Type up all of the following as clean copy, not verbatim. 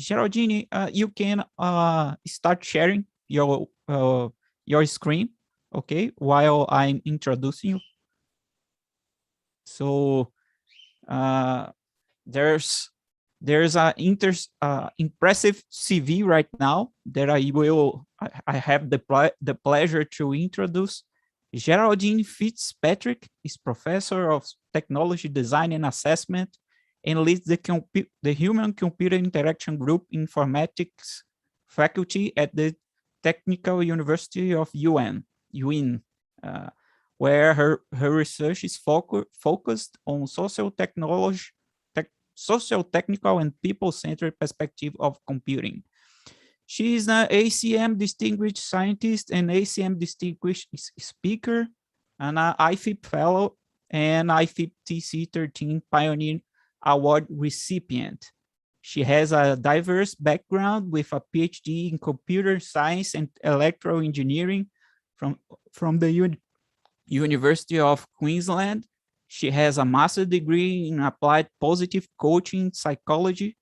Geraldine, you can start sharing your screen, okay, while I'm introducing you. So there's an impressive CV right now that I have the pleasure to introduce. Geraldine Fitzpatrick is professor of technology design and assessment and leads the Human Computer Interaction Group Informatics faculty at the Technical University of UIN, where her research is focused on social technical and people-centered perspective of computing. She is an ACM Distinguished Scientist and ACM Distinguished Speaker, and an IFIP Fellow and IFIP TC13 Pioneer Award recipient. She has a diverse background with a PhD in computer science and electrical engineering from the University of Queensland. She has a master's degree in applied positive coaching psychology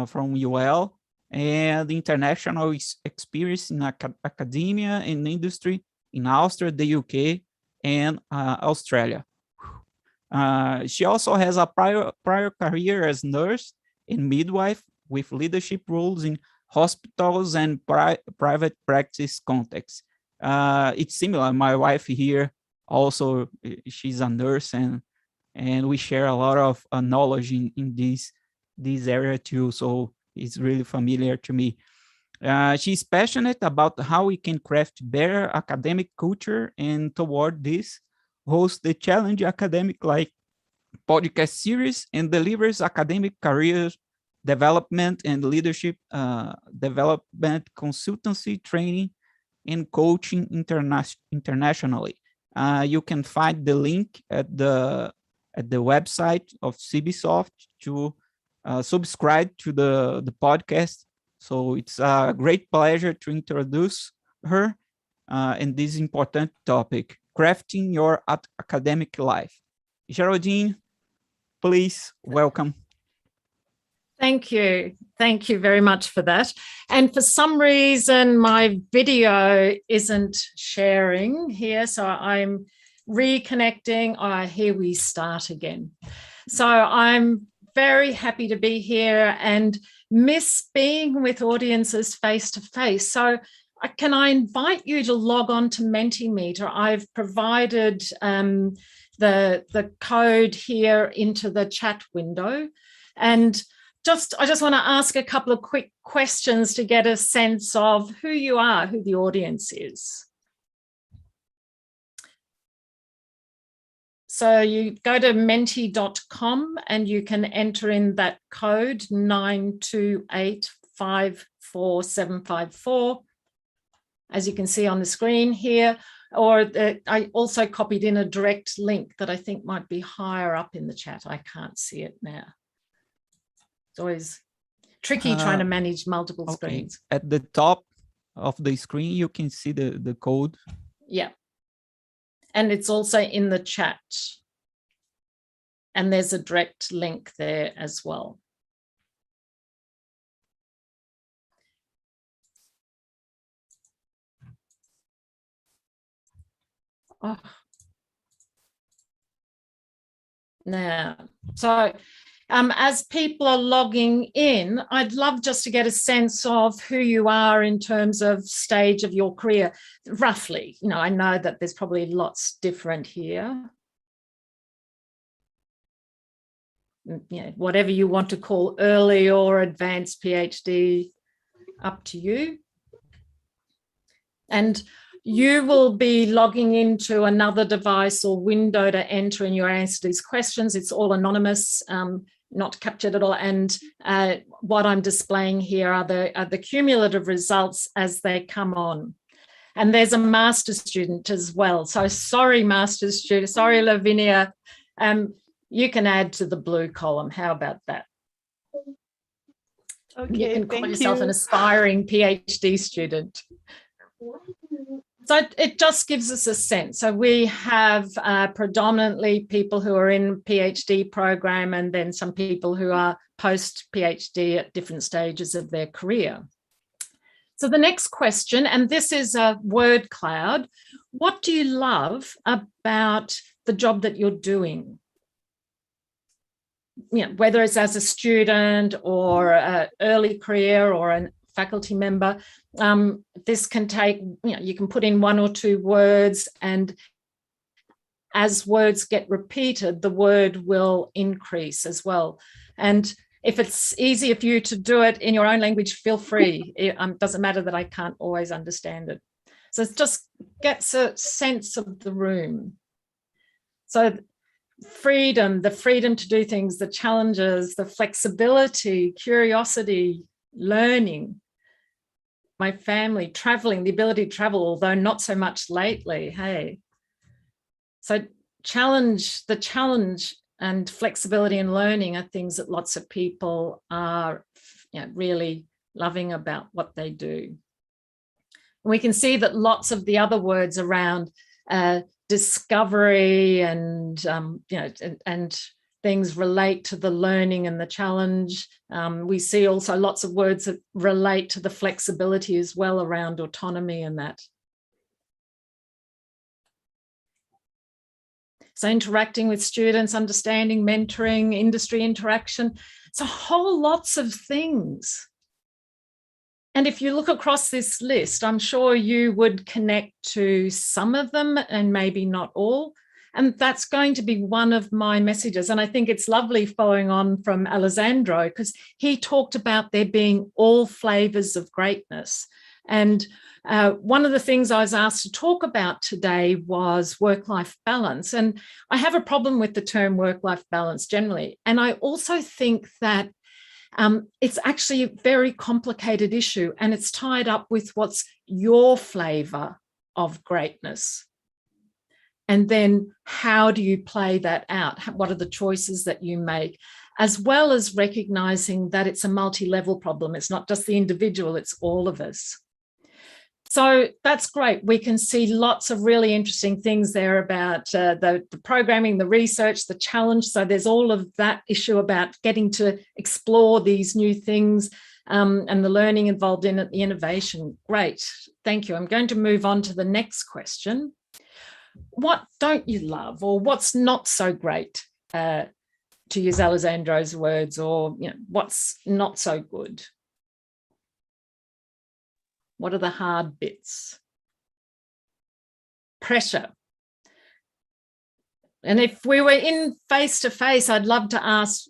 from UL, and international experience in academia and industry in Austria, the UK, and Australia. She also has a prior career as nurse and midwife with leadership roles in hospitals and private practice contexts. It's similar. My wife here also, she's a nurse, and we share a lot of knowledge in this area too. So it's really familiar to me. She's passionate about how we can craft better academic culture, and toward this, hosts the Challenge Academic Life podcast series and delivers academic career development and leadership development consultancy training and coaching internationally. You can find the link at the website of CBSoft to subscribe to the podcast. So it's a great pleasure to introduce her in this important topic, crafting your academic life. Geraldine, please welcome. Thank you. Thank you very much for that. And for some reason, my video isn't sharing here, so I'm reconnecting. Here we start again. So I'm very happy to be here and miss being with audiences face to face. So can I invite you to log on to Mentimeter? I've provided the code here into the chat window, and I just want to ask a couple of quick questions to get a sense of who you are, who the audience is. So you go to menti.com and you can enter in that code 928544754, as you can see on the screen here. Or I also copied in a direct link that I think might be higher up in the chat. I can't see it now. It's always tricky trying to manage multiple screens. At the top of the screen, you can see the code. Yeah. And it's also in the chat. And there's a direct link there as well. Oh. Now, so as people are logging in, I'd love just to get a sense of who you are in terms of stage of your career, roughly. You know, I know that there's probably lots different here. You know, whatever you want to call early or advanced PhD, up to you. And you will be logging into another device or window to enter in your answer to these questions. It's all anonymous, not captured at all. And what I'm displaying here are the cumulative results as they come on. And there's a master's student as well. So sorry, master's student, sorry, Lavinia. You can add to the blue column. How about that? Okay, you can call yourself an aspiring PhD student. So it just gives us a sense. So we have predominantly people who are in PhD program, and then some people who are post-PhD at different stages of their career. So the next question, and this is a word cloud. What do you love about the job that you're doing? You know, whether it's as a student or an early career or a faculty member, this can take, you can put in 1 or 2 words, and as words get repeated, the word will increase as well. And if it's easier for you to do it in your own language, feel free. It doesn't matter that I can't always understand it. So it just gets a sense of the room. So freedom, the freedom to do things, the challenges, the flexibility, curiosity, learning, my family, traveling, the ability to travel, although not so much lately, hey. So the challenge and flexibility and learning are things that lots of people are really loving about what they do. And we can see that lots of the other words around discovery and and things relate to the learning and the challenge. We see also lots of words that relate to the flexibility as well around autonomy and that. So interacting with students, understanding, mentoring, industry interaction. It's a whole lots of things. And if you look across this list, I'm sure you would connect to some of them and maybe not all. And that's going to be one of my messages. And I think it's lovely following on from Alessandro, because he talked about there being all flavors of greatness. And one of the things I was asked to talk about today was work-life balance. And I have a problem with the term work-life balance generally. And I also think that it's actually a very complicated issue, and it's tied up with what's your flavor of greatness. And then how do you play that out? What are the choices that you make? As well as recognizing that it's a multi-level problem. It's not just the individual, it's all of us. So that's great. We can see lots of really interesting things there about the programming, the research, the challenge. So there's all of that issue about getting to explore these new things and the learning involved in it, the innovation. Great. Thank you. I'm going to move on to the next question. What don't you love, or what's not so great, to use Alessandro's words, or what's not so good? What are the hard bits? Pressure. And if we were in face-to-face, I'd love to ask,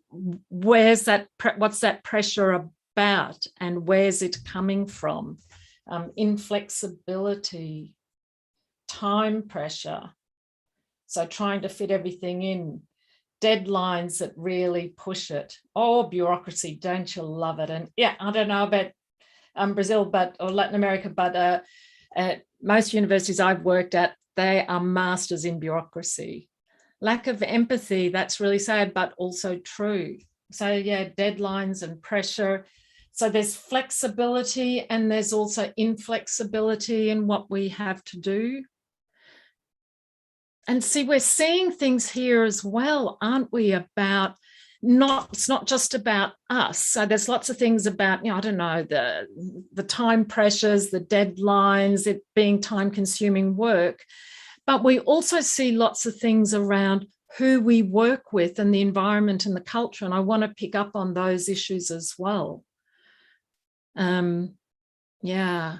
what's that pressure about, and where's it coming from? Inflexibility, time pressure. So trying to fit everything in, deadlines that really push it. Oh, bureaucracy, don't you love it? And yeah, I don't know about Brazil, or Latin America, but most universities I've worked at, they are masters in bureaucracy. Lack of empathy, that's really sad, but also true. So yeah, deadlines and pressure. So there's flexibility, and there's also inflexibility in what we have to do. And see, we're seeing things here as well, aren't we, about it's not just about us. So there's lots of things about, I don't know, the time pressures, the deadlines, it being time-consuming work. But we also see lots of things around who we work with and the environment and the culture. And I want to pick up on those issues as well. Yeah.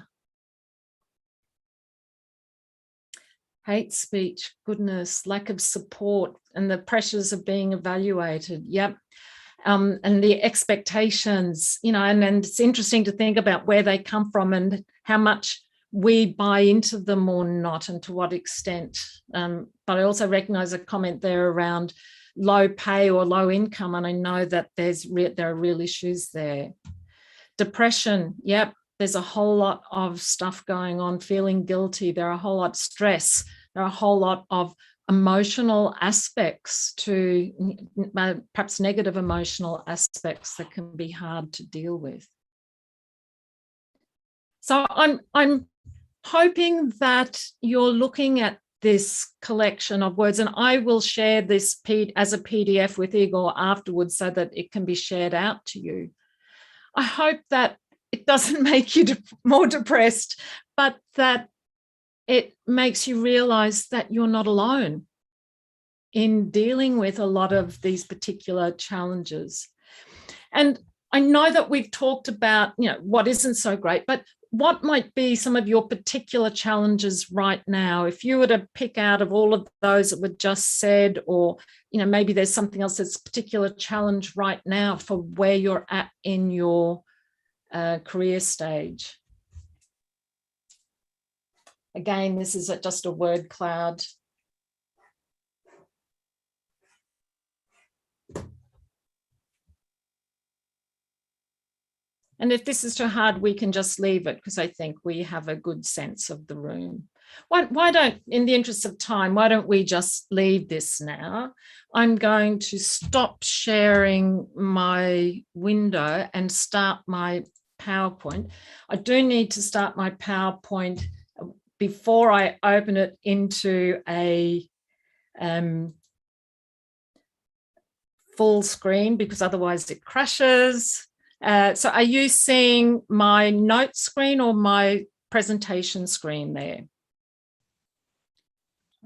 Hate speech, goodness, lack of support, and the pressures of being evaluated. Yep. And the expectations, and it's interesting to think about where they come from and how much we buy into them or not, and to what extent. But I also recognize a comment there around low pay or low income, and I know that there are real issues there. Depression, yep, there's a whole lot of stuff going on, feeling guilty, there are a whole lot of stress, there are a whole lot of emotional aspects to, perhaps negative emotional aspects that can be hard to deal with. So I'm hoping that you're looking at this collection of words, and I will share this as a PDF with Igor afterwards so that it can be shared out to you. I hope that it doesn't make you more depressed, but that it makes you realize that you're not alone in dealing with a lot of these particular challenges. And I know that we've talked about, what isn't so great, but what might be some of your particular challenges right now? If you were to pick out of all of those that were just said, or, maybe there's something else that's a particular challenge right now for where you're at in your career stage. Again, this is just a word cloud. And if this is too hard, we can just leave it, because I think we have a good sense of the room. Why don't, in the interest of time, why don't we just leave this now? I'm going to stop sharing my window and start my PowerPoint. I do need to start my PowerPoint before I open it into a full screen, because otherwise it crashes. So are you seeing my note screen or my presentation screen there?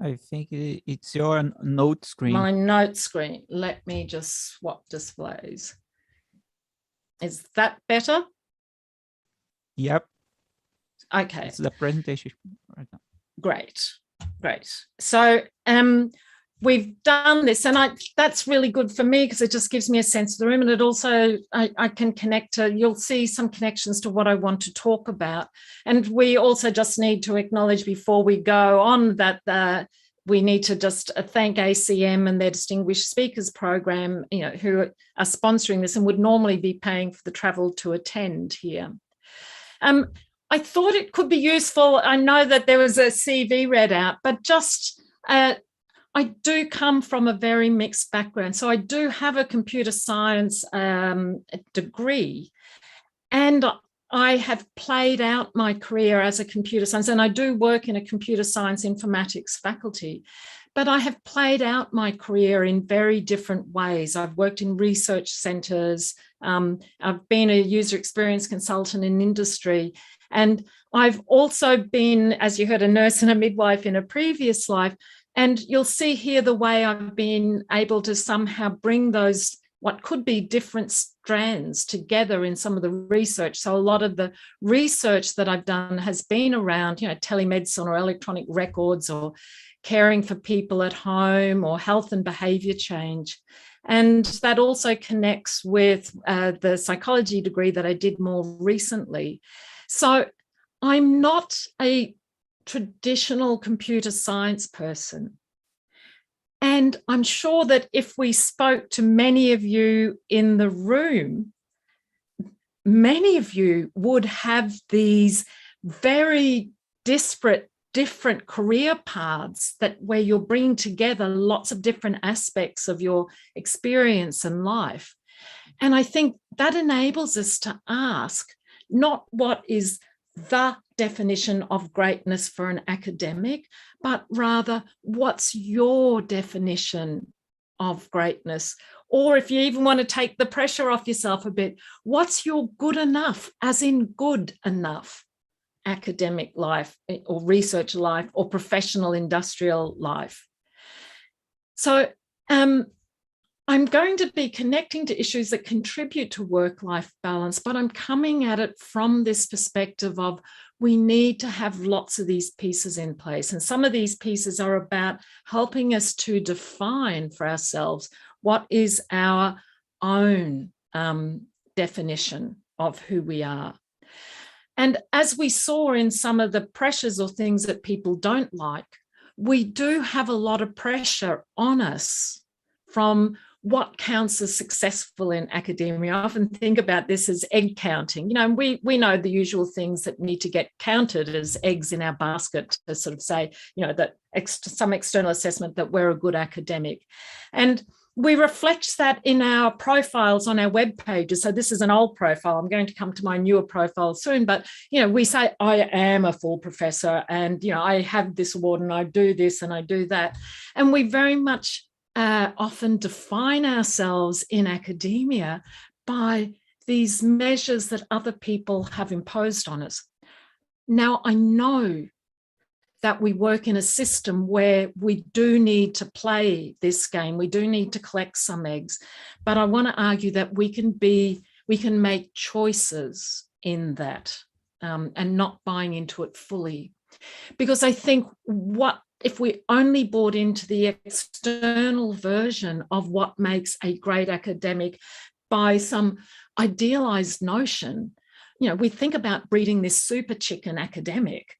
I think it's your note screen. My note screen. Let me just swap displays. Is that better? Yep. Okay. It's the presentation right now. Great. So we've done this, and that's really good for me, because it just gives me a sense of the room, and it also, I can connect to, you'll see some connections to what I want to talk about. And we also just need to acknowledge before we go on that we need to just thank ACM and their Distinguished Speakers Program, who are sponsoring this and would normally be paying for the travel to attend here. I thought it could be useful. I know that there was a CV read out, but just I do come from a very mixed background. So I do have a computer science degree, and I have played out my career as a computer science, and I do work in a computer science informatics faculty, but I have played out my career in very different ways. I've worked in research centres. I've been a user experience consultant in industry, and I've also been, as you heard, a nurse and a midwife in a previous life. And you'll see here the way I've been able to somehow bring those, what could be different strands, together in some of the research. So a lot of the research that I've done has been around, telemedicine or electronic records, or caring for people at home, or health and behaviour change. And that also connects with the psychology degree that I did more recently. So I'm not a traditional computer science person. And I'm sure that if we spoke to many of you in the room, many of you would have these very disparate, different career paths where you're bringing together lots of different aspects of your experience and life. And I think that enables us to ask not what is the definition of greatness for an academic, but rather what's your definition of greatness? Or if you even want to take the pressure off yourself a bit, what's your good enough, as in good enough, academic life or research life or professional industrial life? So I'm going to be connecting to issues that contribute to work-life balance, but I'm coming at it from this perspective of we need to have lots of these pieces in place. And some of these pieces are about helping us to define for ourselves what is our own definition of who we are. And as we saw in some of the pressures or things that people don't like, we do have a lot of pressure on us from what counts as successful in academia. I often think about this as egg counting. We know the usual things that need to get counted as eggs in our basket to sort of say, that some external assessment that we're a good academic. And we reflect that in our profiles on our web pages. So this is an old profile. I'm going to come to my newer profile soon, but we say I am a full professor, and I have this award, and I do this and I do that, and we very much often define ourselves in academia by these measures that other people have imposed on us. Now, I know that we work in a system where we do need to play this game. We do need to collect some eggs, but I want to argue that we can make choices in that, and not buying into it fully. Because I think if we only bought into the external version of what makes a great academic by some idealized notion, we think about breeding this super chicken academic.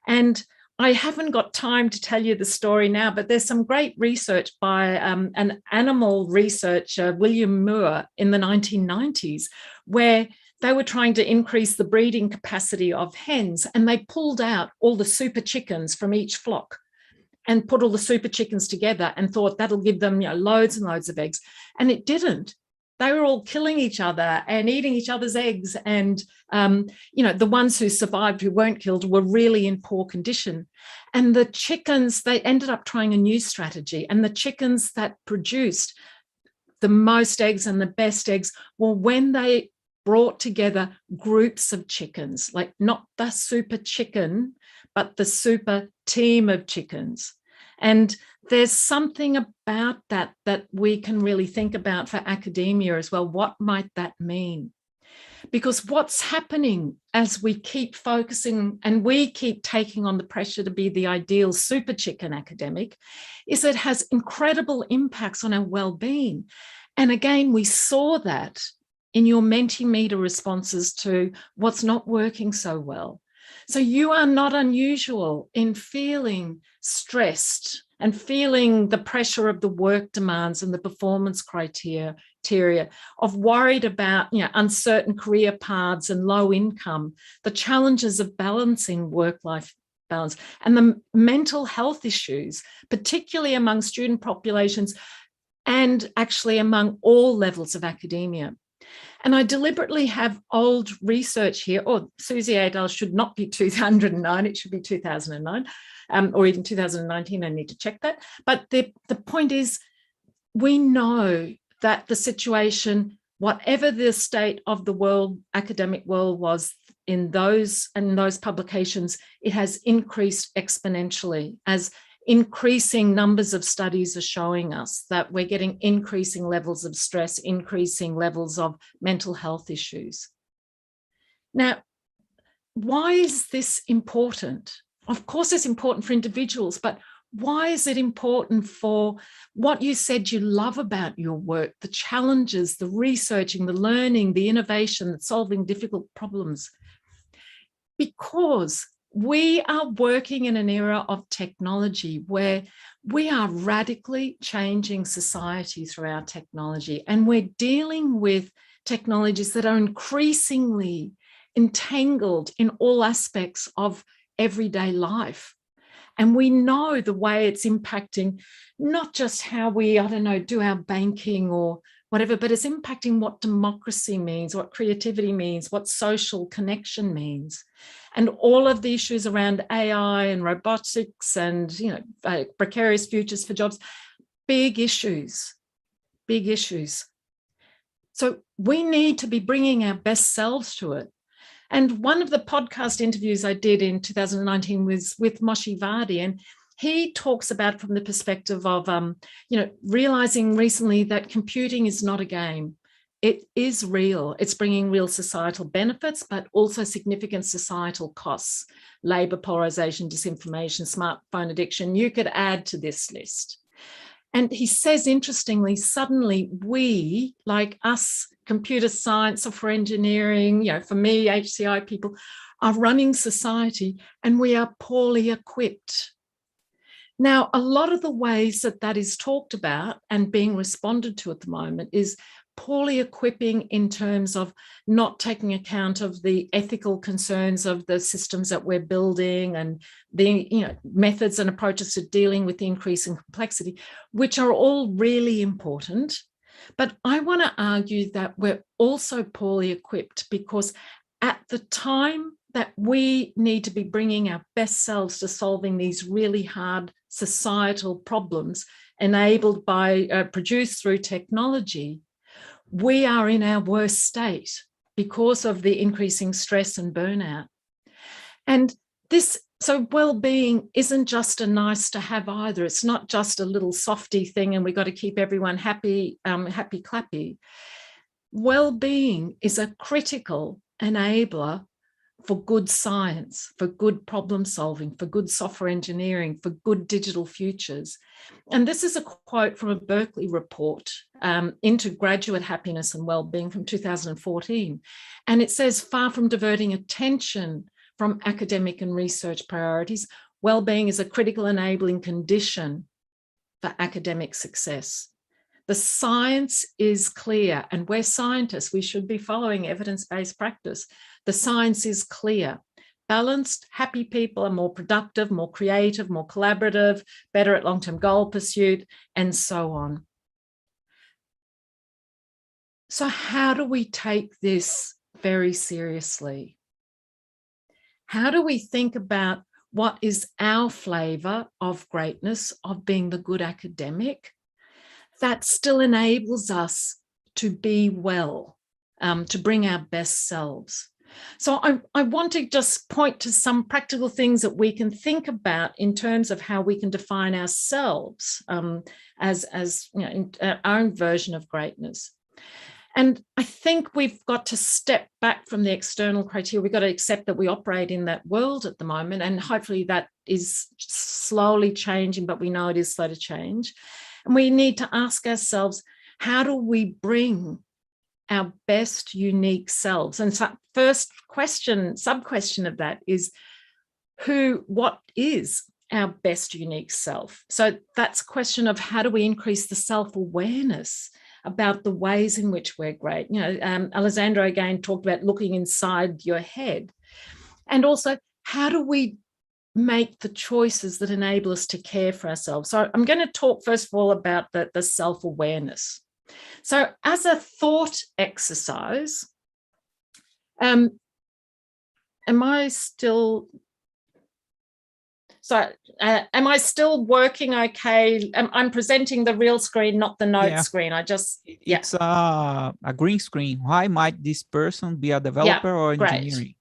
And I haven't got time to tell you the story now, but there's some great research by an animal researcher, William Moore, in the 1990s, where they were trying to increase the breeding capacity of hens, and they pulled out all the super chickens from each flock and put all the super chickens together and thought that'll give them loads and loads of eggs. And it didn't. They were all killing each other and eating each other's eggs. And, the ones who survived, who weren't killed, were really in poor condition. And the chickens, they ended up trying a new strategy. And the chickens that produced the most eggs and the best eggs were when they brought together groups of chickens, like not the super chicken, but the super team of chickens. And there's something about that we can really think about for academia as well. What might that mean? Because what's happening as we keep focusing and we keep taking on the pressure to be the ideal super chicken academic is it has incredible impacts on our well-being. And again, we saw that in your Mentimeter responses to what's not working so well. So you are not unusual in feeling stressed and feeling the pressure of the work demands and the performance criteria of worried about uncertain career paths and low income, the challenges of balancing work-life balance, and the mental health issues, particularly among student populations and actually among all levels of academia. And I deliberately have old research here. Susie Adel should not be 2009, it should be 2009, or even 2019, I need to check that. But the point is, we know that the situation, whatever the state of the world, academic world was in those publications, it has increased exponentially as increasing numbers of studies are showing us that we're getting increasing levels of stress, increasing levels of mental health issues. Now, why is this important? Of course, it's important for individuals, but why is it important for what you said you love about your work, the challenges, the researching, the learning, the innovation, the solving difficult problems? Because we are working in an era of technology where we are radically changing society through our technology, and we're dealing with technologies that are increasingly entangled in all aspects of everyday life. And we know the way it's impacting not just how we, do our banking or whatever, but it's impacting what democracy means, what creativity means, what social connection means. And all of the issues around AI and robotics and, precarious futures for jobs, big issues. So we need to be bringing our best selves to it. And one of the podcast interviews I did in 2019 was with Moshe Vardi, and he talks about from the perspective of, realizing recently that computing is not a game. It is real. It's bringing real societal benefits, but also significant societal costs, labor polarization, disinformation, smartphone addiction. You could add to this list. And he says, interestingly, suddenly we, like us, computer science, software engineering, for me, HCI people, are running society and we are poorly equipped. Now, a lot of the ways that is talked about and being responded to at the moment is poorly equipping in terms of not taking account of the ethical concerns of the systems that we're building and the methods and approaches to dealing with the increasing complexity, which are all really important. But I want to argue that we're also poorly equipped because at the time that we need to be bringing our best selves to solving these really hard societal problems enabled by, produced through technology, we are in our worst state because of the increasing stress and burnout. And so well-being isn't just a nice to have either. It's not just a little softy thing and we've got to keep everyone happy, happy clappy. Well-being is a critical enabler for good science, for good problem solving, for good software engineering, for good digital futures. And this is a quote from a Berkeley report into graduate happiness and well-being from 2014. And it says, far from diverting attention from academic and research priorities, well-being is a critical enabling condition for academic success. The science is clear, and we're scientists, we should be following evidence-based practice. The science is clear. Balanced, happy people are more productive, more creative, more collaborative, better at long-term goal pursuit, and so on. So how do we take this very seriously? How do we think about what is our flavor of greatness, of being the good academic, that still enables us to be well, to bring our best selves? So I want to just point to some practical things that we can think about in terms of how we can define ourselves as in our own version of greatness. And I think we've got to step back from the external criteria. We've got to accept that we operate in that world at the moment, and hopefully that is slowly changing, but we know it is slow to change. And we need to ask ourselves, how do we bring our best unique selves? And so first question, sub-question of that is, what is our best unique self? So that's a question of how do we increase the self-awareness about the ways in which we're great. Alessandro again talked about looking inside your head. And also, how do we make the choices that enable us to care for ourselves? So I'm going to talk first of all about the self-awareness. So as a thought exercise, am I still working okay? I'm presenting the real screen, not the note screen. It's a green screen. Why might this person be a developer or engineering?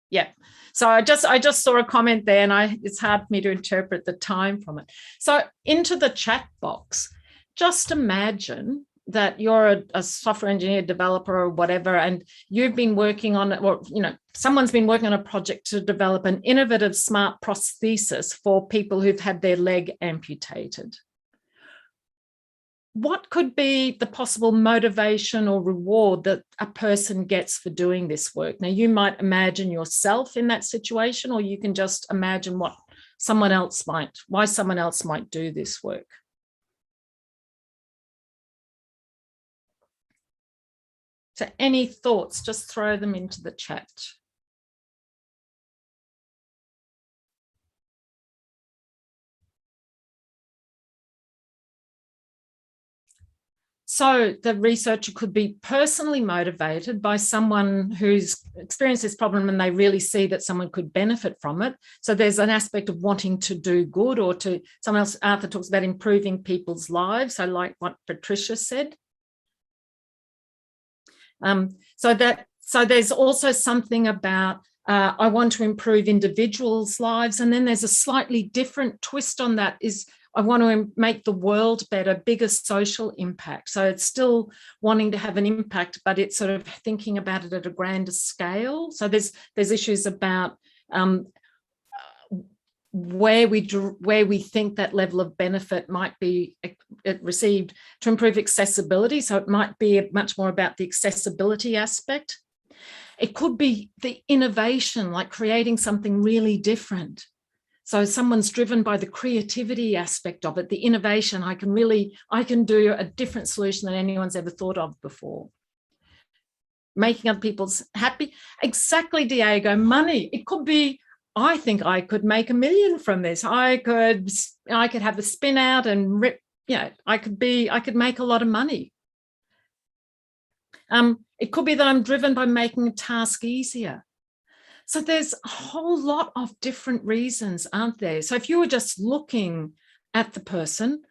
Yeah. So I just saw a comment there, and it's hard for me to interpret the time from it. So into the chat box, just imagine that you're a software engineer, developer, or whatever, and you've been working on it, or someone's been working on a project to develop an innovative smart prosthesis for people who've had their leg amputated. What could be the possible motivation or reward that a person gets for doing this work? Now, you might imagine yourself in that situation, or you can just imagine why someone else might do this work. So any thoughts, just throw them into the chat. So the researcher could be personally motivated by someone who's experienced this problem and they really see that someone could benefit from it. So there's an aspect of wanting to do good, or to someone else, Arthur talks about improving people's lives. I like what Patricia said. So there's also something about I want to improve individuals' lives, and then there's a slightly different twist on that, is I want to make the world better, bigger social impact. So it's still wanting to have an impact, but it's sort of thinking about it at a grander scale. So there's issues about where we think that level of benefit might be received to improve accessibility. So it might be much more about the accessibility aspect. It could be the innovation, like creating something really different. So someone's driven by the creativity aspect of it, the innovation. I can do a different solution than anyone's ever thought of before. Making other people happy. Exactly, Diego. Money. It could be, I think I could make $1 million from this. I could have a spin out and rip, I could make a lot of money. It could be that I'm driven by making a task easier. So there's a whole lot of different reasons, aren't there? So if you were just looking at the person,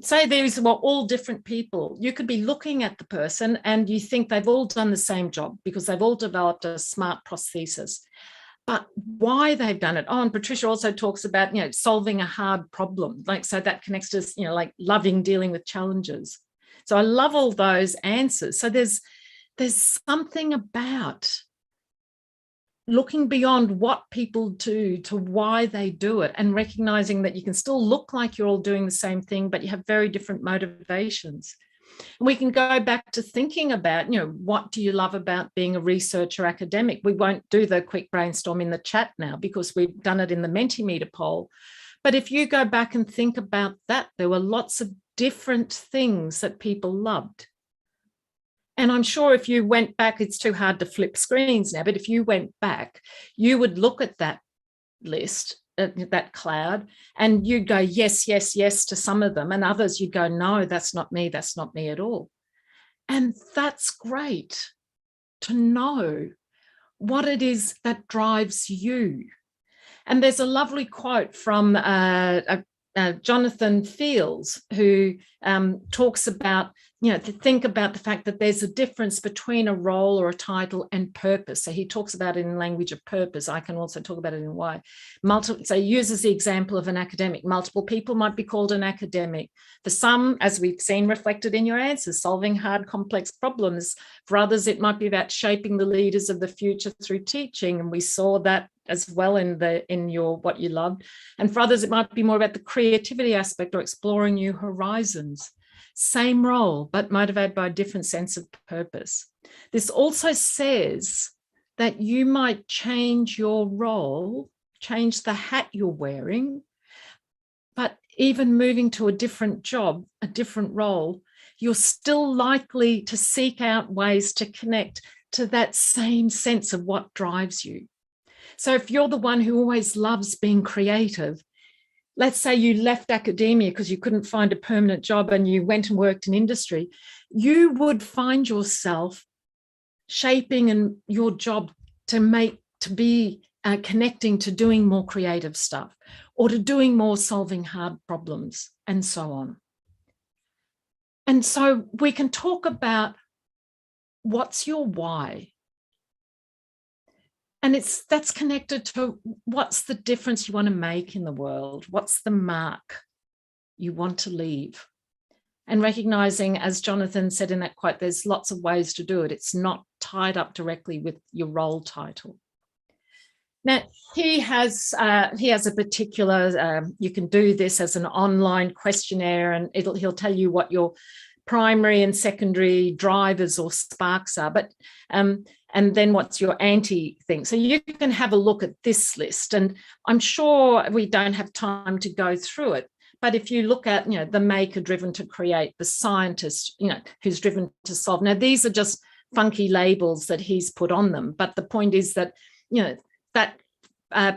say these were all different people, you could be looking at the person and you think they've all done the same job because they've all developed a smart prosthesis. But why they've done it? Oh, and Patricia also talks about, solving a hard problem. So that connects to, like loving dealing with challenges. So I love all those answers. So there's something about looking beyond what people do to why they do it, and recognizing that you can still look like you're all doing the same thing, but you have very different motivations. And we can go back to thinking about, what do you love about being a researcher academic? We won't do the quick brainstorm in the chat now because we've done it in the Mentimeter poll. But if you go back and think about that, there were lots of different things that people loved. And I'm sure if you went back, it's too hard to flip screens now, but if you went back, you would look at that list, that cloud, and you'd go, yes, yes, yes to some of them, and others you'd go, no, that's not me at all. And that's great to know what it is that drives you. And there's a lovely quote from Jonathan Fields, who talks about, to think about the fact that there's a difference between a role or a title and purpose. So he talks about it in language of purpose. I can also talk about it in why. So he uses the example of an academic. Multiple people might be called an academic. For some, as we've seen reflected in your answers, solving hard, complex problems. For others, it might be about shaping the leaders of the future through teaching. And we saw that as well in your what you loved. And for others, it might be more about the creativity aspect or exploring new horizons. Same role, but motivated by a different sense of purpose. This also says that you might change your role, change the hat you're wearing, but even moving to a different job, a different role, you're still likely to seek out ways to connect to that same sense of what drives you. So if you're the one who always loves being creative, let's say you left academia because you couldn't find a permanent job and you went and worked in industry, you would find yourself shaping your job to be connecting to doing more creative stuff or to doing more solving hard problems and so on. And so we can talk about what's your why. And that's connected to what's the difference you want to make in the world? What's the mark you want to leave? And recognizing, as Jonathan said in that quote, there's lots of ways to do it. It's not tied up directly with your role title. Now, he has a particular, you can do this as an online questionnaire, and he'll tell you what your primary and secondary drivers or sparks are, but and then what's your anti thing. So you can have a look at this list, and I'm sure we don't have time to go through it, but if you look at, the maker driven to create, the scientist, who's driven to solve. Now, these are just funky labels that he's put on them, but the point is that, that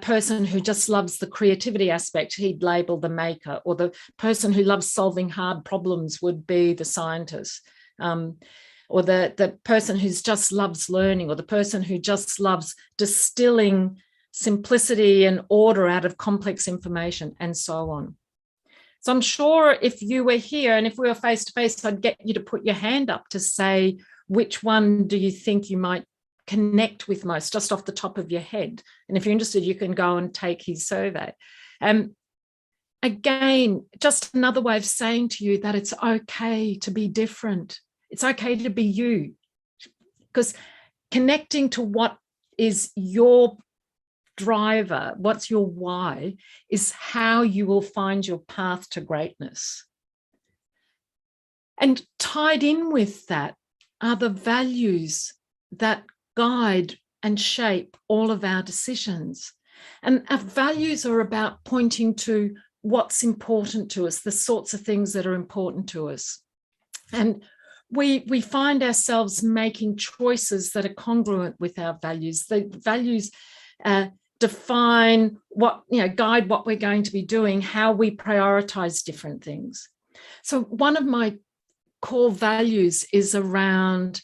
person who just loves the creativity aspect, he'd label the maker, or the person who loves solving hard problems would be the scientist, or the person who just loves learning, or the person who just loves distilling simplicity and order out of complex information, and so on. So I'm sure if you were here and if we were face to face, I'd get you to put your hand up to say, which one do you think you might connect with most, just off the top of your head? And if you're interested, you can go and take his survey. Again, just another way of saying to you that it's okay to be different. It's okay to be you, because connecting to what is your driver, what's your why, is how you will find your path to greatness. And tied in with that are the values that guide and shape all of our decisions. And our values are about pointing to what's important to us, the sorts of things that are important to us. And we find ourselves making choices that are congruent with our values. The values define what, guide what we're going to be doing, how we prioritize different things. So one of my core values is around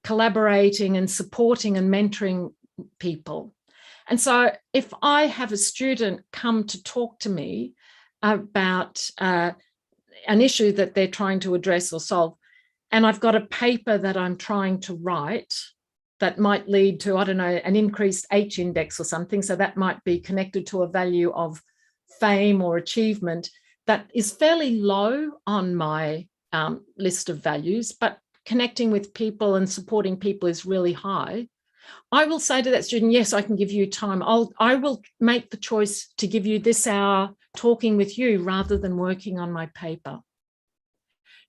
collaborating and supporting and mentoring people. And so if I have a student come to talk to me about an issue that they're trying to address or solve, and I've got a paper that I'm trying to write that might lead to, I don't know, an increased H index or something, so that might be connected to a value of fame or achievement that is fairly low on my list of values, but connecting with people and supporting people is really high. I will say to that student, yes, I can give you time. I will make the choice to give you this hour talking with you rather than working on my paper.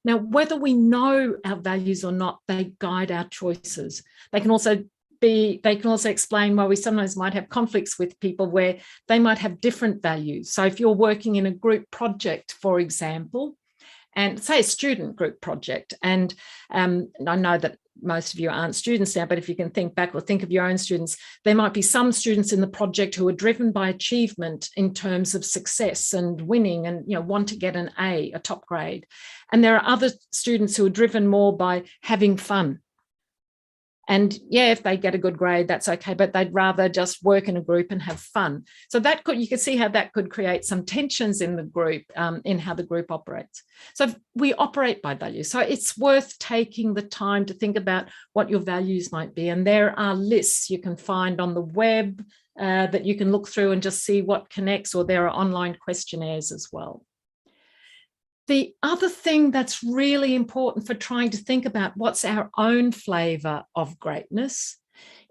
Now, whether we know our values or not, they guide our choices. They can also explain why we sometimes might have conflicts with people where they might have different values. So if you're working in a group project, for example, and say a student group project, and I know that most of you aren't students now, but if you can think back or think of your own students, there might be some students in the project who are driven by achievement in terms of success and winning and want to get an A, a top grade. And there are other students who are driven more by having fun. And yeah, if they get a good grade, that's okay, but they'd rather just work in a group and have fun. So you could see how that could create some tensions in the group, in how the group operates. So we operate by values. So it's worth taking the time to think about what your values might be. And there are lists you can find on the web that you can look through and just see what connects, or there are online questionnaires as well. The other thing that's really important for trying to think about what's our own flavor of greatness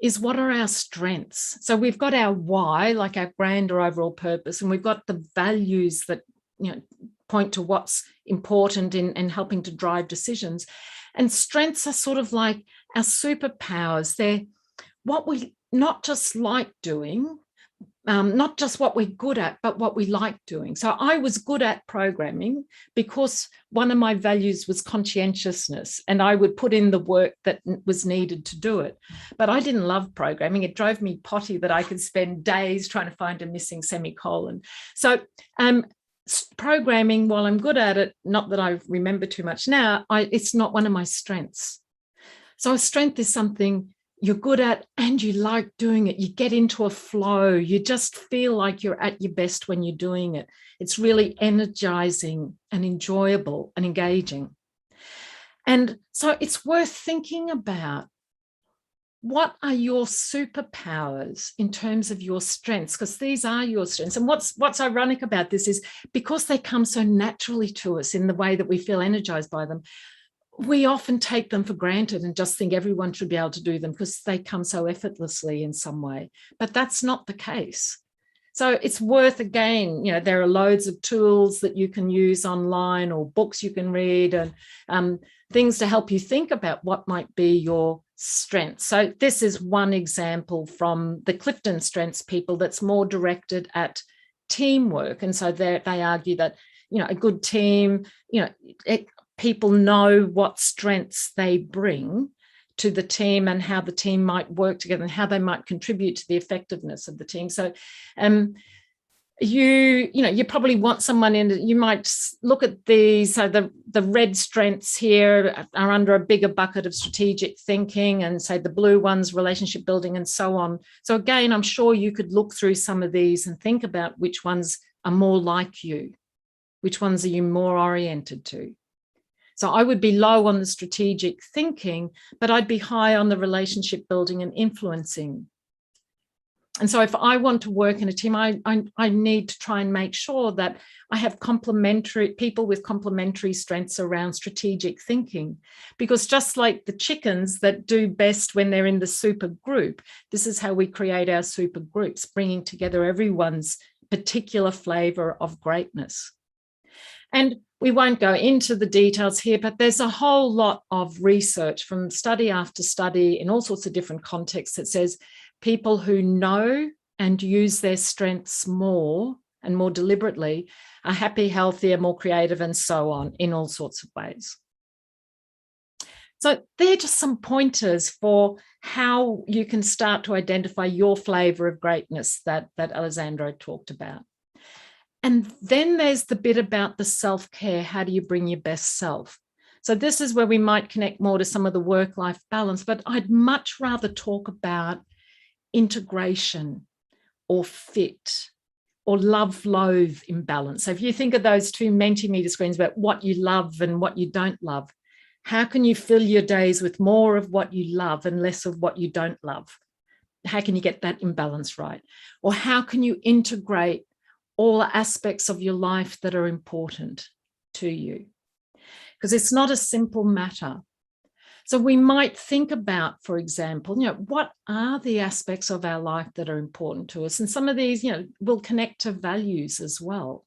is what are our strengths. So we've got our why, like our grand or overall purpose, and we've got the values that point to what's important in helping to drive decisions. And strengths are sort of like our superpowers. They're what we not just like doing, not just what we're good at, but what we like doing. So I was good at programming because one of my values was conscientiousness, and I would put in the work that was needed to do it. But I didn't love programming. It drove me potty that I could spend days trying to find a missing semicolon. So programming, while I'm good at it, not that I remember too much now, it's not one of my strengths. So a strength is something you're good at and you like doing it. You get into a flow. You just feel like you're at your best when you're doing it. It's really energizing and enjoyable and engaging. And so it's worth thinking about what are your superpowers in terms of your strengths, because these are your strengths. And what's ironic about this is because they come so naturally to us in the way that we feel energized by them, we often take them for granted and just think everyone should be able to do them because they come so effortlessly in some way. But that's not the case. So it's worth, again, there are loads of tools that you can use online or books you can read and things to help you think about what might be your strengths. So this is one example from the Clifton Strengths people that's more directed at teamwork. And so they argue that, a good team, people know what strengths they bring to the team and how the team might work together and how they might contribute to the effectiveness of the team. So you probably want someone in, you might look at these. So the red strengths here are under a bigger bucket of strategic thinking, and say the blue ones, relationship building and so on. So again, I'm sure you could look through some of these and think about which ones are more like you, which ones are you more oriented to. So I would be low on the strategic thinking, but I'd be high on the relationship building and influencing. And so if I want to work in a team, I need to try and make sure that I have people with complementary strengths around strategic thinking, because just like the chickens that do best when they're in the super group, this is how we create our super groups, bringing together everyone's particular flavor of greatness. And we won't go into the details here, but there's a whole lot of research from study after study in all sorts of different contexts that says people who know and use their strengths more and more deliberately are happy, healthier, more creative, and so on, in all sorts of ways. So they're just some pointers for how you can start to identify your flavor of greatness that Alessandro talked about. And then there's the bit about the self-care. How do you bring your best self? So this is where we might connect more to some of the work-life balance, but I'd much rather talk about integration or fit or love-loathe imbalance. So if you think of those two Mentimeter screens about what you love and what you don't love, how can you fill your days with more of what you love and less of what you don't love? How can you get that imbalance right? Or how can you integrate all aspects of your life that are important to you? Because it's not a simple matter. So we might think about, for example, what are the aspects of our life that are important to us? And some of these, will connect to values as well.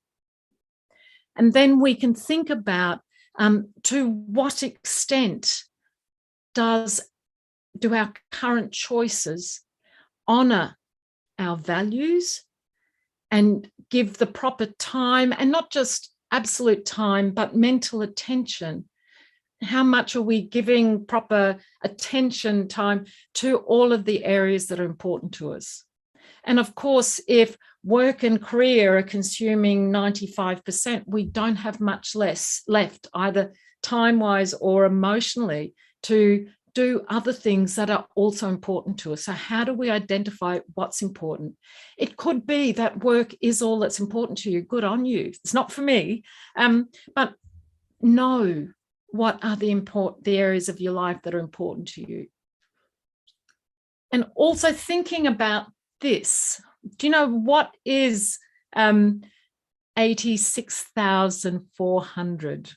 And then we can think about to what extent do our current choices honor our values and give the proper time, and not just absolute time, but mental attention. How much are we giving proper attention, time to all of the areas that are important to us? And of course, if work and career are consuming 95%, we don't have much less left, either time-wise or emotionally, to do other things that are also important to us. So how do we identify what's important? It could be that work is all that's important to you. Good on you. It's not for me. But know what are the areas of your life that are important to you. And also thinking about this. Do you know what is 86,400?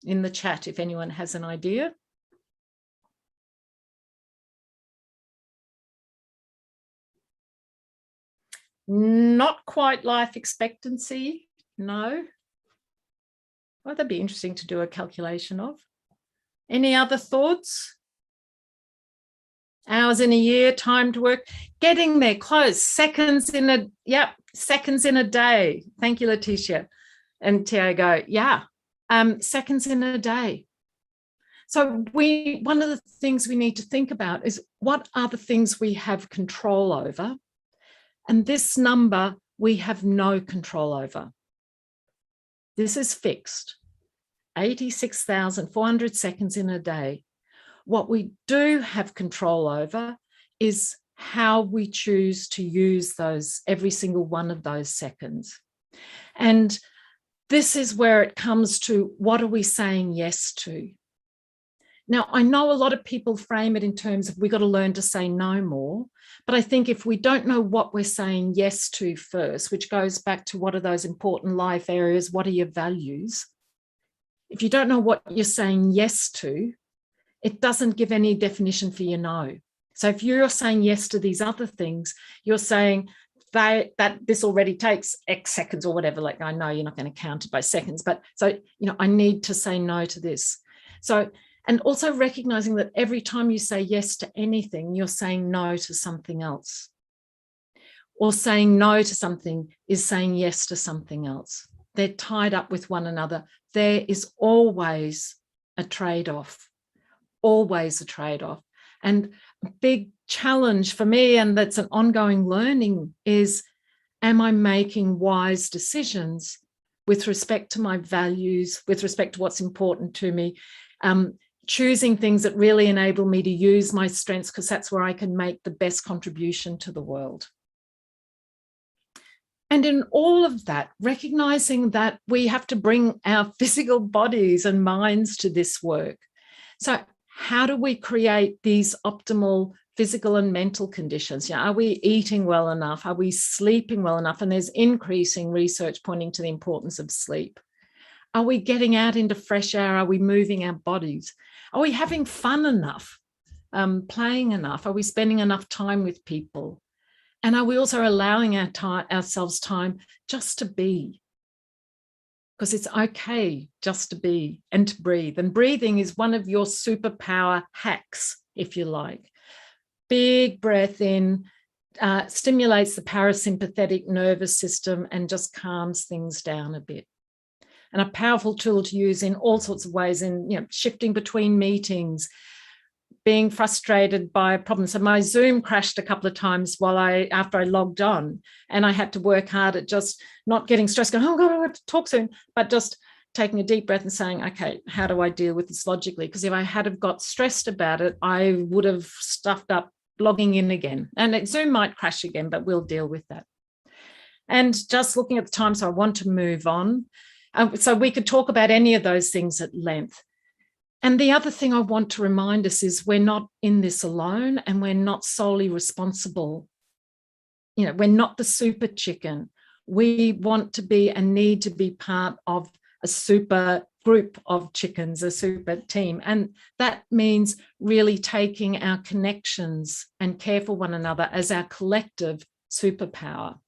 In the chat, if anyone has an idea. Not quite life expectancy, no. Well, that'd be interesting to do a calculation of. Any other thoughts? Hours in a year, time to work, getting there, close, seconds in a day. Thank you, Letitia. And Tiago, seconds in a day. So one of the things we need to think about is what are the things we have control over? And this number we have no control over. This is fixed, 86,400 seconds in a day. What we do have control over is how we choose to use every single one of those seconds. And this is where it comes to, what are we saying yes to? Now, I know a lot of people frame it in terms of we've got to learn to say no more, but I think if we don't know what we're saying yes to first, which goes back to what are those important life areas, what are your values? If you don't know what you're saying yes to, it doesn't give any definition for your no. So if you're saying yes to these other things, you're saying that this already takes X seconds or whatever. Like, I know you're not going to count it by seconds, but so, I need to say no to this. So, and also recognizing that every time you say yes to anything, you're saying no to something else. Or saying no to something is saying yes to something else. They're tied up with one another. There is always a trade-off. Always a trade-off. And a big challenge for me, and that's an ongoing learning, is, am I making wise decisions with respect to my values, with respect to what's important to me, choosing things that really enable me to use my strengths, because that's where I can make the best contribution to the world. And in all of that, recognizing that we have to bring our physical bodies and minds to this work. So how do we create these optimal physical and mental conditions? Are we eating well enough? Are we sleeping well enough? And there's increasing research pointing to the importance of sleep. Are we getting out into fresh air? Are we moving our bodies? Are we having fun enough? Playing enough? Are we spending enough time with people? And are we also allowing ourselves time just to be? Because it's okay just to be and to breathe. And breathing is one of your superpower hacks, if you like. Big breath in, stimulates the parasympathetic nervous system and just calms things down a bit. And a powerful tool to use in all sorts of ways, in shifting between meetings, being frustrated by problems. So my Zoom crashed a couple of times after I logged on, and I had to work hard at just not getting stressed, going, oh God, I have to talk soon, but just taking a deep breath and saying, okay, how do I deal with this logically? Because if I had have got stressed about it, I would have stuffed up logging in again. And Zoom might crash again, but we'll deal with that. And just looking at the time, so I want to move on. So we could talk about any of those things at length. And the other thing I want to remind us is we're not in this alone, and we're not solely responsible. We're not the super chicken. We want to be and need to be part of a super group of chickens, a super team. And that means really taking our connections and care for one another as our collective superpower.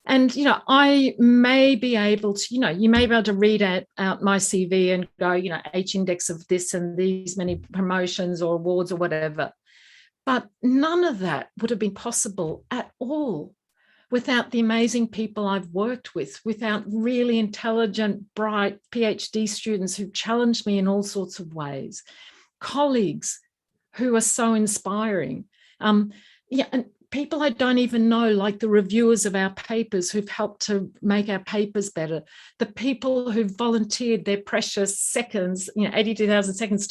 And, I may be able to, you may be able to read out my CV and go, H index of this and these many promotions or awards or whatever. But none of that would have been possible at all without the amazing people I've worked with, without really intelligent, bright PhD students who challenged me in all sorts of ways, colleagues who are so inspiring. And people I don't even know, like the reviewers of our papers who've helped to make our papers better, the people who've volunteered their precious seconds, 82,000 seconds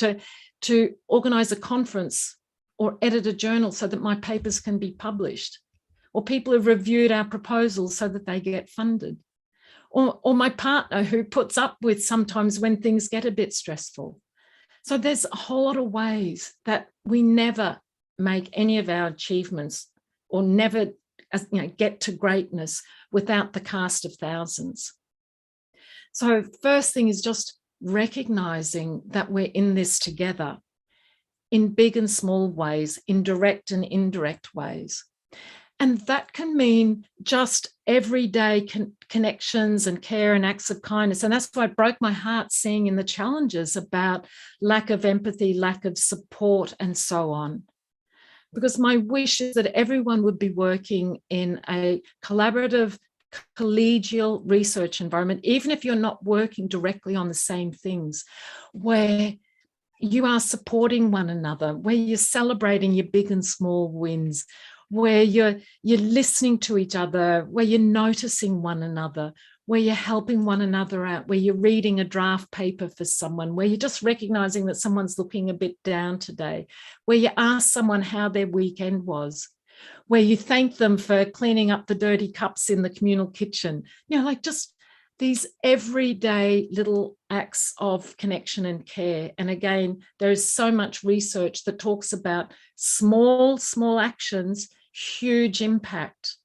to organize a conference or edit a journal so that my papers can be published, or people who've reviewed our proposals so that they get funded, or my partner who puts up with sometimes when things get a bit stressful. So there's a whole lot of ways that we never make any of our achievements or never get to greatness without the cast of thousands. So first thing is just recognizing that we're in this together in big and small ways, in direct and indirect ways. And that can mean just everyday connections and care and acts of kindness. And that's why it broke my heart seeing in the challenges about lack of empathy, lack of support, and so on. Because my wish is that everyone would be working in a collaborative, collegial research environment, even if you're not working directly on the same things, where you are supporting one another, where you're celebrating your big and small wins, where you're listening to each other, where you're noticing one another, where you're helping one another out, where you're reading a draft paper for someone, where you're just recognizing that someone's looking a bit down today, where you ask someone how their weekend was, where you thank them for cleaning up the dirty cups in the communal kitchen, like just these everyday little acts of connection and care. And again, there is so much research that talks about small actions, huge impact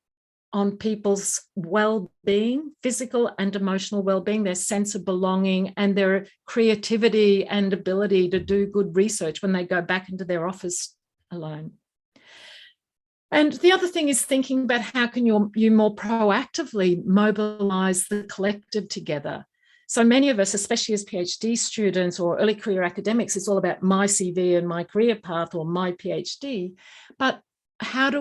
on people's well-being, physical and emotional well-being, their sense of belonging, and their creativity and ability to do good research when they go back into their office alone. And the other thing is thinking about how can you more proactively mobilize the collective together. So many of us, especially as PhD students or early career academics, it's all about my CV and my career path or my PhD. But how do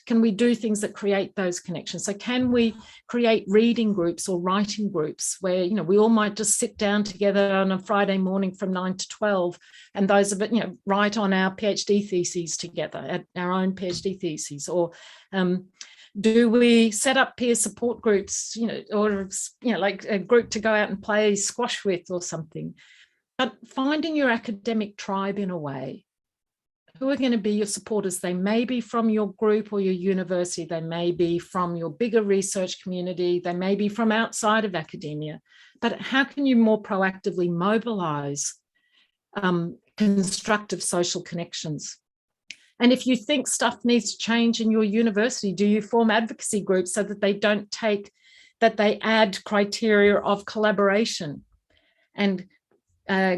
can we do things that create those connections? So can we create reading groups or writing groups where, we all might just sit down together on a Friday morning from 9 to 12, and those of it, write on our PhD theses together, our own PhD theses, or do we set up peer support groups, or, like a group to go out and play squash with or something? But finding your academic tribe in a way. Who are going to be your supporters? They may be from your group or your university. They may be from your bigger research community. They may be from outside of academia. But how can you more proactively mobilize constructive social connections? And if you think stuff needs to change in your university, do you form advocacy groups so that they add criteria of collaboration and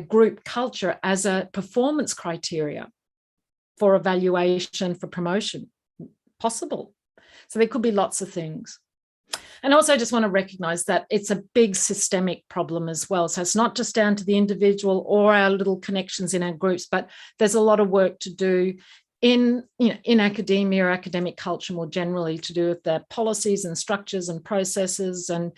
group culture as a performance criteria for evaluation, for promotion? Possible. So there could be lots of things. And also I just want to recognize that it's a big systemic problem as well. So it's not just down to the individual or our little connections in our groups, but there's a lot of work to do in academia or academic culture more generally, to do with the policies and structures and processes, and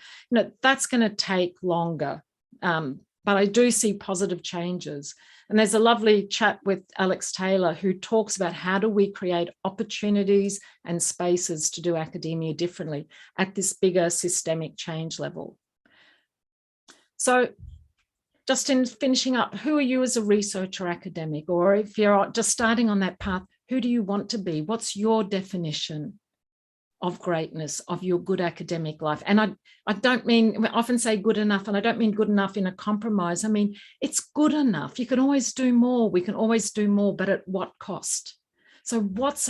that's going to take longer. But I do see positive changes. And there's a lovely chat with Alex Taylor who talks about how do we create opportunities and spaces to do academia differently at this bigger systemic change level. So just in finishing up, who are you as a researcher academic? Or if you're just starting on that path, who do you want to be? What's your definition of greatness, of your good academic life? And I don't mean, I often say good enough, and I don't mean good enough in a compromise. I mean, it's good enough. You can always do more. We can always do more, but at what cost? So what's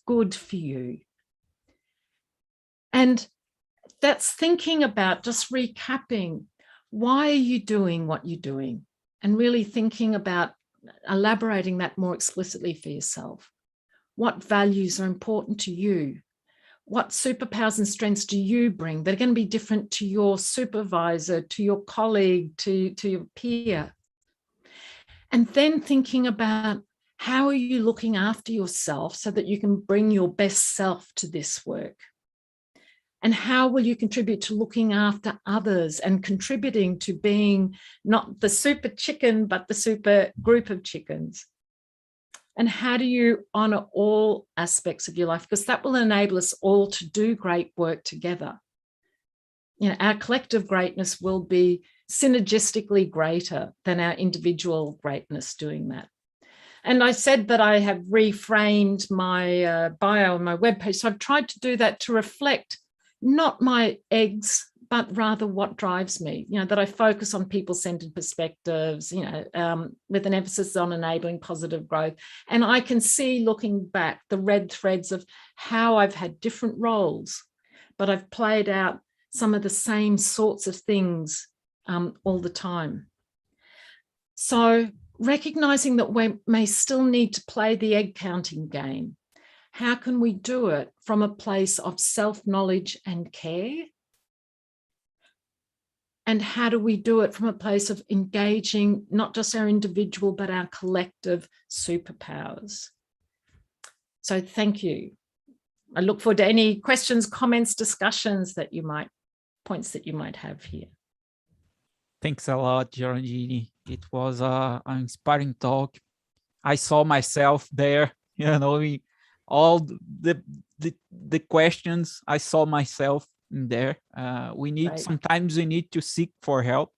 good for you? And that's thinking about, just recapping, why are you doing what you're doing? And really thinking about elaborating that more explicitly for yourself. What values are important to you? What superpowers and strengths do you bring that are going to be different to your supervisor, to your colleague, to your peer? And then thinking about, how are you looking after yourself so that you can bring your best self to this work? And how will you contribute to looking after others and contributing to being not the super chicken, but the super group of chickens? And how do you honor all aspects of your life? Because that will enable us all to do great work together. Our collective greatness will be synergistically greater than our individual greatness doing that. And I said that I have reframed my bio on my webpage. So I've tried to do that to reflect not my eggs, but rather what drives me, that I focus on people-centered perspectives, with an emphasis on enabling positive growth. And I can see, looking back, the red threads of how I've had different roles, but I've played out some of the same sorts of things all the time. So recognizing that we may still need to play the egg counting game. How can we do it from a place of self-knowledge and care? And how do we do it from a place of engaging not just our individual, but our collective superpowers? So thank you. I look forward to any questions, comments, discussions points that you might have here. Thanks a lot, Geraldine. It was an inspiring talk. I saw myself there, all the questions. I saw myself in there. Sometimes we need to seek for help,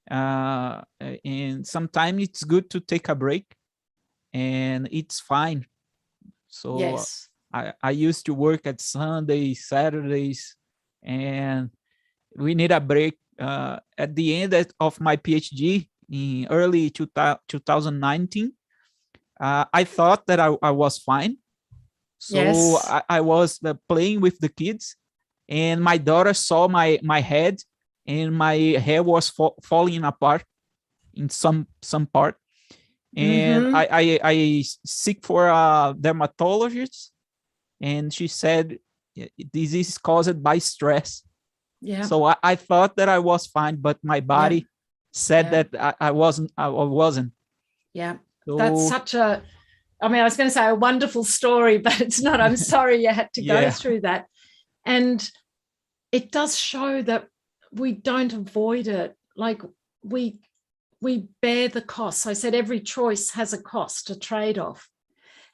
and sometimes it's good to take a break, and it's fine. So yes. I used to work at Sundays, Saturdays, and we need a break. At the end of my PhD in early 2019, I thought that I was fine. So yes. I was playing with the kids, and my daughter saw my head, and my hair was falling apart in some part. And I seek for a dermatologist, and she said this is caused by stress. Yeah. So I thought that I was fine, but my body said that I wasn't. Yeah. So, that's such a, I was going to say a wonderful story, but it's not. I'm sorry you had to go through that. And it does show that we don't avoid it. Like we bear the costs. I said every choice has a cost, a trade-off.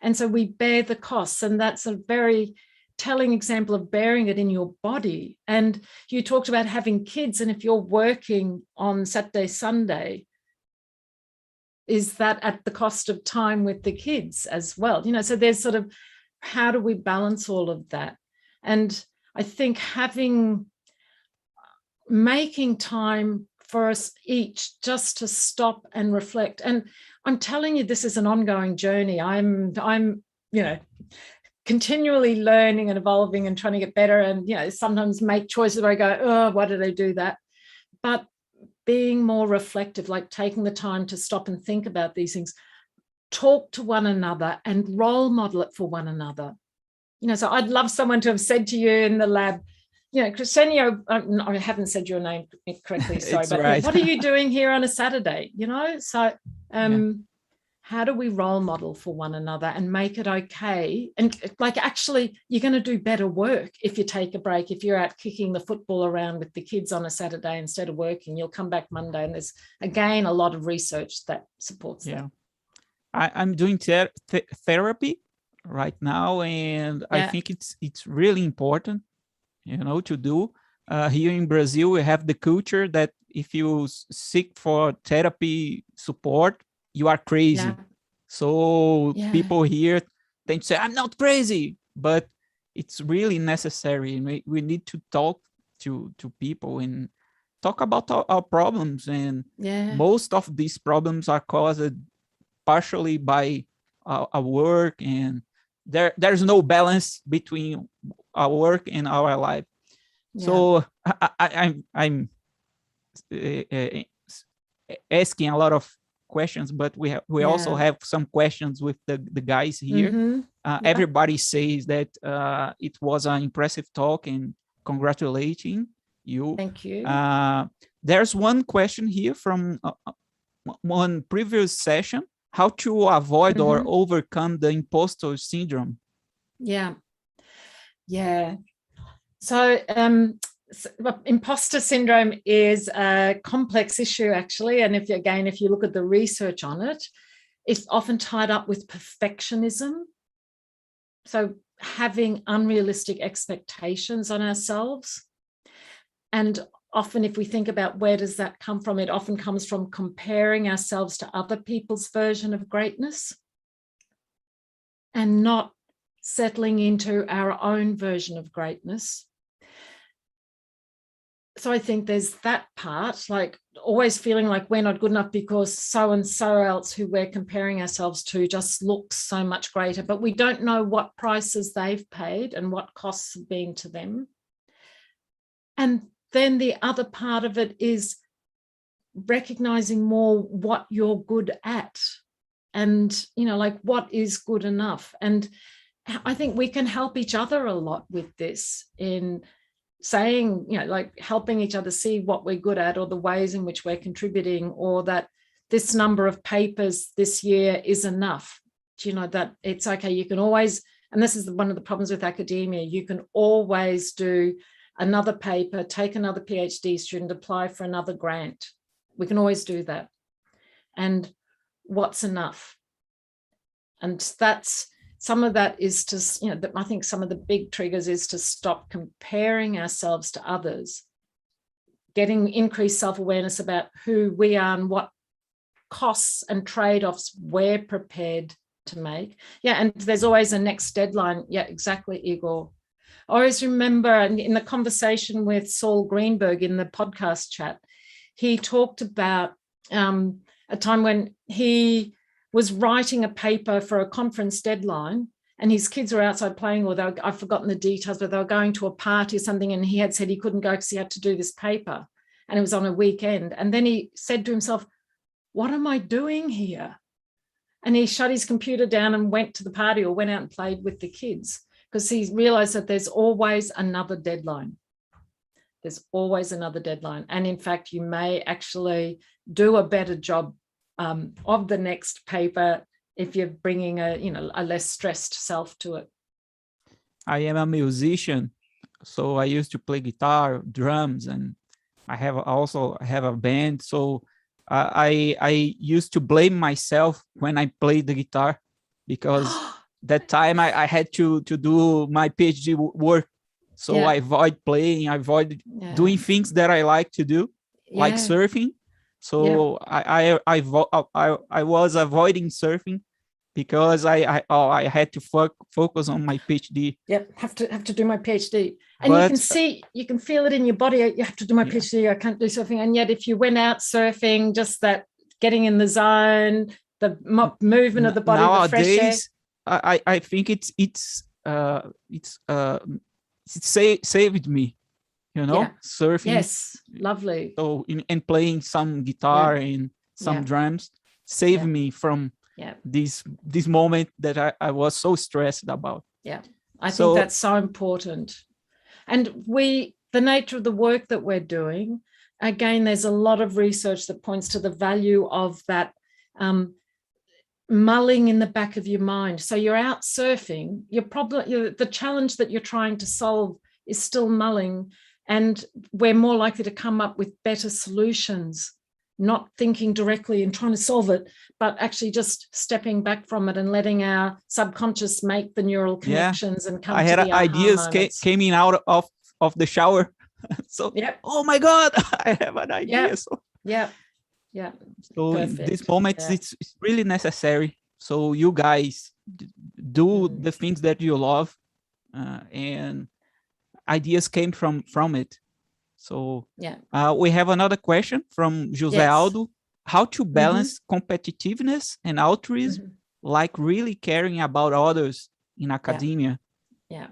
And so we bear the costs. And that's a very telling example of bearing it in your body. And you talked about having kids, and if you're working on Saturday, Sunday, is that at the cost of time with the kids as well? So there's sort of, how do we balance all of that? And I think making time for us each just to stop and reflect. And I'm telling you, this is an ongoing journey. I'm continually learning and evolving and trying to get better, and sometimes make choices where I go, oh, why did I do that? But being more reflective, like taking the time to stop and think about these things, talk to one another and role model it for one another. So I'd love someone to have said to you in the lab, Ksenia, I haven't said your name correctly, sorry, but right. What are you doing here on a Saturday? So how do we role model for one another and make it okay? And like, actually, you're going to do better work if you take a break. If you're out kicking the football around with the kids on a Saturday instead of working, you'll come back Monday. And there's, again, a lot of research that supports that. I'm doing therapy right now, and I think it's really important, to do. Here in Brazil, we have the culture that if you seek for therapy support, you are crazy. So people here tend to say, I'm not crazy, but it's really necessary. We need to talk to people and talk about our problems. And most of these problems are caused partially by our work, and there's no balance between our work and our life. So I'm asking a lot of questions, but we also have some questions with the guys here. Everybody says that it was an impressive talk and congratulating you. Thank you. There's one question here from one previous session: how to avoid or overcome the impostor syndrome? So imposter syndrome is a complex issue, actually. And if you look at the research on it, it's often tied up with perfectionism. So having unrealistic expectations on ourselves. And often if we think about where does that come from, it often comes from comparing ourselves to other people's version of greatness and not settling into our own version of greatness. So I think there's that part, like always feeling like we're not good enough because so-and-so else who we're comparing ourselves to just looks so much greater, but we don't know what prices they've paid and what costs have been to them. And then the other part of it is recognizing more what you're good at and, like what is good enough. And I think we can help each other a lot with this in saying, like helping each other see what we're good at or the ways in which we're contributing, or that this number of papers this year is enough. That it's okay. You can always, and this is one of the problems with academia, you can always do another paper, take another PhD student, apply for another grant. We can always do that. And what's enough? And that's, some of that is to, I think some of the big triggers is to stop comparing ourselves to others, getting increased self-awareness about who we are and what costs and trade-offs we're prepared to make. And there's always a next deadline. Exactly, Igor. I always remember in the conversation with Saul Greenberg in the podcast chat, he talked about a time when he was writing a paper for a conference deadline and his kids were outside playing, or I've forgotten the details, but they were going to a party or something, and he had said he couldn't go because he had to do this paper and it was on a weekend. And then he said to himself, what am I doing here? And he shut his computer down and went to the party or went out and played with the kids, because he realized that there's always another deadline. There's always another deadline. And in fact, you may actually do a better job of the next paper if you're bringing a less stressed self to it. I am a musician, so I used to play guitar, drums, and I also have a band. So I used to blame myself when I played the guitar, because that time I had to do my PhD work. So I avoid playing, I avoid doing things that I like to do, like surfing. So I was avoiding surfing because I had to focus on my PhD. Have to do my PhD. And you can feel it in your body. You have to do my PhD. I can't do surfing. And yet if you went out surfing, just that getting in the zone, the movement of the body, nowadays, the fresh air. I think it's saved me, surfing. Yes, lovely. So and playing some guitar and some drums saved me from this moment that I was so stressed about. I think that's so important. And the nature of the work that we're doing, again, there's a lot of research that points to the value of that mulling in the back of your mind. So you're out surfing, the challenge that you're trying to solve is still mulling, and we're more likely to come up with better solutions, not thinking directly and trying to solve it, but actually just stepping back from it and letting our subconscious make the neural connections and come I to had the aha ideas moments. coming out of the shower. So, Yep. oh my God, I have an idea. Yep. So, Yeah. Yeah. so in Perfect. this moment, Yeah. it's really necessary. So you guys do the things that you love, and ideas came from it. So Yeah. we have another question from Jose Yes. Aldo. How to balance competitiveness and altruism, like really caring about others in academia? Yeah.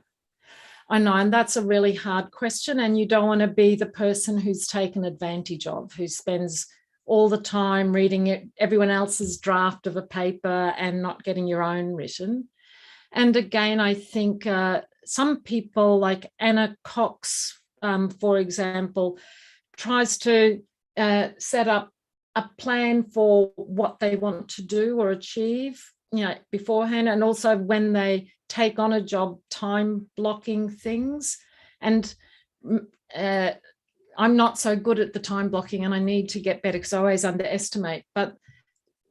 I know, and that's a really hard question, and you don't want to be the person who's taken advantage of, who spends all the time reading everyone else's draft of a paper and not getting your own written. And again, I think some people like Anna Cox, for example, tries to set up a plan for what they want to do or achieve, beforehand, and also when they take on a job, time blocking things. And I'm not so good at the time blocking, and I need to get better because I always underestimate, but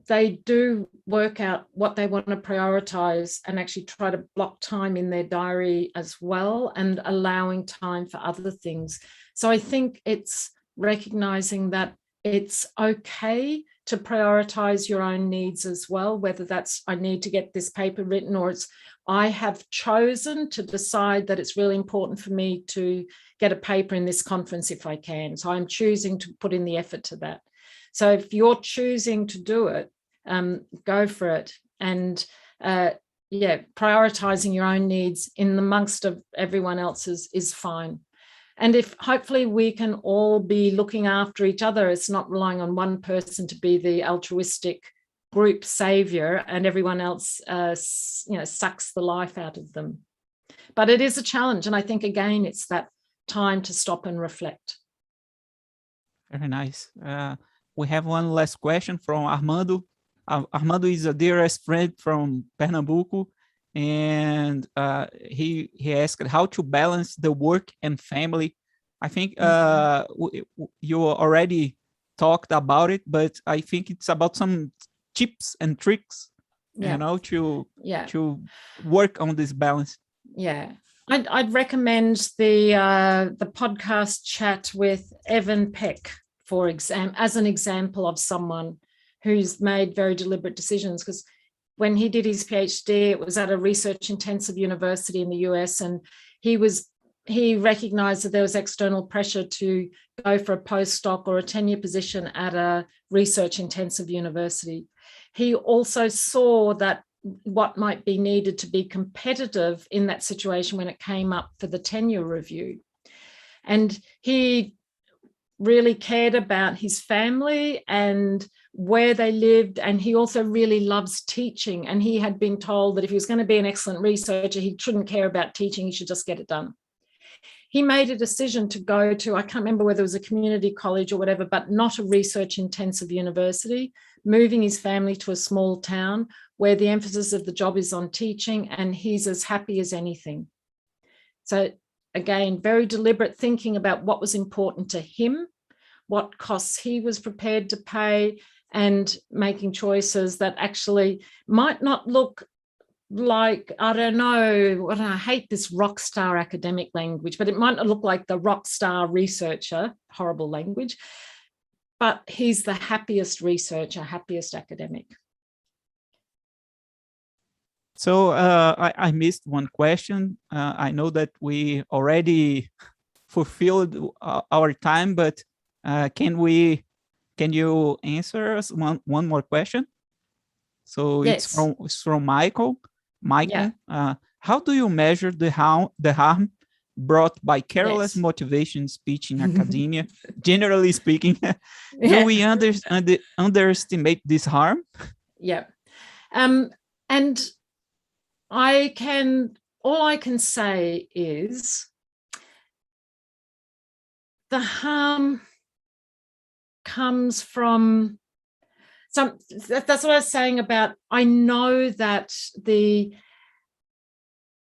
they do work out what they want to prioritize and actually try to block time in their diary as well, and allowing time for other things. So I think it's recognizing that it's okay to prioritize your own needs as well, whether that's I need to get this paper written, or it's I have chosen to decide that it's really important for me to get a paper in this conference if I can. So I'm choosing to put in the effort to that. So if you're choosing to do it, go for it. And prioritizing your own needs in amongst of everyone else's is fine. And if hopefully we can all be looking after each other, it's not relying on one person to be the altruistic group savior and everyone else sucks the life out of them. But it is a challenge, and I think again it's that time to stop and reflect. Very nice. We have one last question from Armando. Armando is a dearest friend from Pernambuco, and he asked how to balance the work and family. I think you already talked about it, but I think it's about some tips and tricks, to work on this balance. Yeah. I'd recommend the podcast chat with Evan Peck, as an example of someone who's made very deliberate decisions, because when he did his PhD, it was at a research intensive university in the US, and he recognized that there was external pressure to go for a postdoc or a tenure position at a research intensive university. He also saw that what might be needed to be competitive in that situation when it came up for the tenure review. And he really cared about his family and where they lived, and he also really loves teaching, and he had been told that if he was going to be an excellent researcher, he shouldn't care about teaching, he should just get it done. He made a decision to go to, I can't remember whether it was a community college or whatever, but not a research intensive university, moving his family to a small town where the emphasis of the job is on teaching, and he's as happy as anything. So again, very deliberate thinking about what was important to him, what costs he was prepared to pay, and making choices that actually might not look like, I don't know, I hate this rock star academic language, but it might not look like the rock star researcher, horrible language, but he's the happiest researcher, happiest academic. So I missed one question. I know that we already fulfilled our time, but can you answer us one more question? So yes. it's from Michael. How do you measure the harm brought by careless motivation speech in academia? Generally speaking, do we underestimate this harm? Yeah. And all I can say is the harm comes from that's what I was saying about, I know that the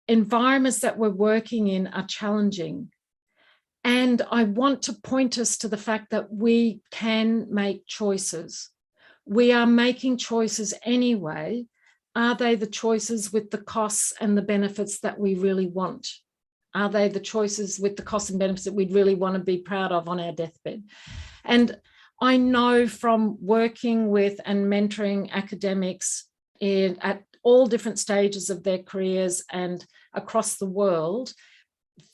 environments that we're working in are challenging. And I want to point us to the fact that we can make choices. We are making choices anyway. Are they the choices with the costs and the benefits that we really want? Are they the choices with the costs and benefits that we'd really want to be proud of on our deathbed? And I know from working with and mentoring academics at all different stages of their careers and across the world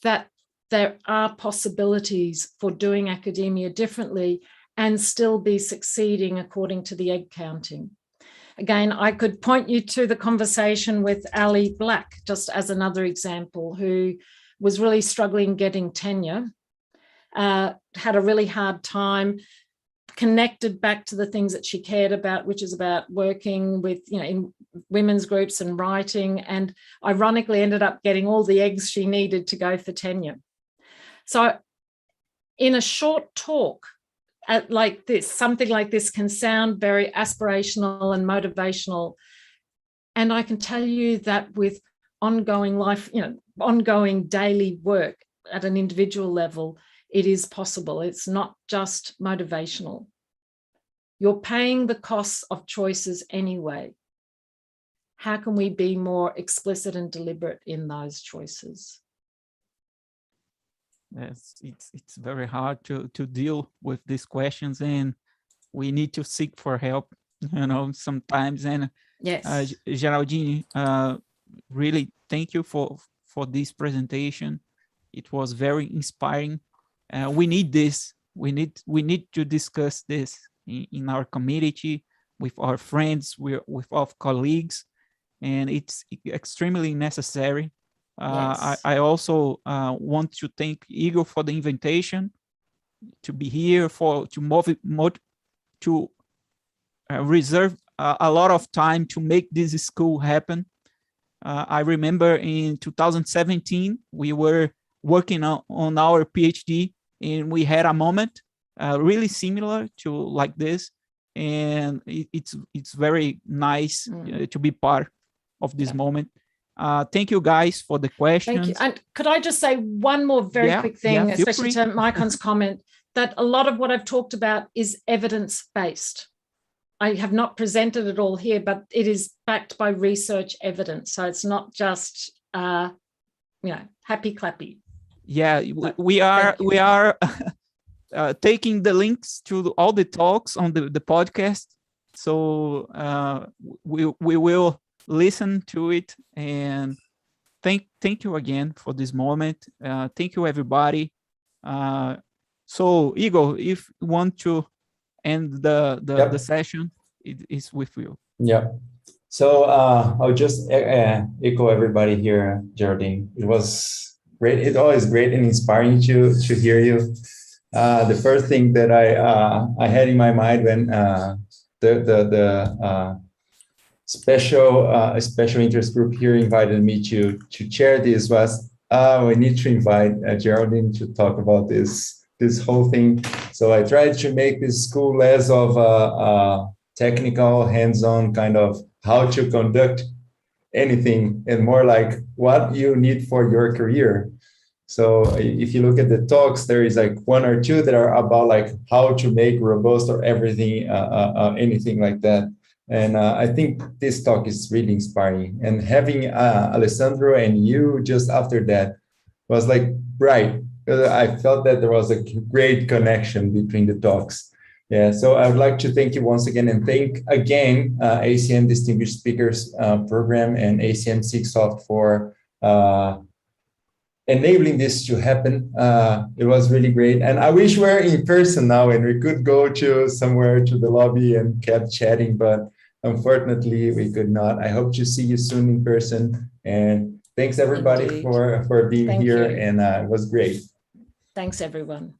that there are possibilities for doing academia differently and still be succeeding according to the egg counting. Again, I could point you to the conversation with Ali Black, just as another example, who was really struggling getting tenure, had a really hard time, connected back to the things that she cared about, which is about working with, in women's groups and writing, and ironically ended up getting all the eggs she needed to go for tenure. So in a short talk like this, something like this can sound very aspirational and motivational. And I can tell you that with ongoing life, ongoing daily work at an individual level, it is possible. It's not just motivational. You're paying the costs of choices anyway. How can we be more explicit and deliberate in those choices? Yes, it's very hard to deal with these questions, and we need to seek for help, sometimes. And yes, Geraldine, really thank you for this presentation. It was very inspiring. We need this. We need to discuss this in our community, with our friends, with our colleagues, and it's extremely necessary. yes. I also want to thank Igor for the invitation to be here, to reserve a lot of time to make this school happen. I remember in 2017, we were working on our PhD, and we had a moment really similar to like this, and it's very nice to be part of this moment. Thank you guys for the questions. Thank you. And could I just say one more very quick thing, especially to Maikon's comment, that a lot of what I've talked about is evidence-based. I have not presented it all here, but it is backed by research evidence. So it's not just, happy clappy. Yeah, we are taking the links to all the talks on the podcast. So we will listen to it, and thank you again for this moment. Thank you, everybody. So Igor, if you want to end the session, it is with you. Yeah. So I'll just echo everybody here, Geraldine. It was great. It's always great and inspiring to hear you. The first thing that I had in my mind when the special interest group here invited me to chair this was, we need to invite Geraldine to talk about this whole thing. So I tried to make this school less of a technical, hands-on kind of how to conduct anything, and more like what you need for your career. So if you look at the talks, there is like one or two that are about like how to make robust or everything, anything like that. And I think this talk is really inspiring. And having Alessandro and you just after that was like, right. I felt that there was a great connection between the talks. Yeah, so I would like to thank you once again, and thank again ACM Distinguished Speakers Program and ACM SIGSOFT for enabling this to happen. It was really great. And I wish we were in person now and we could go to somewhere to the lobby and kept chatting, but unfortunately we could not. I hope to see you soon in person. And thanks everybody for being here. And it was great. Thanks everyone.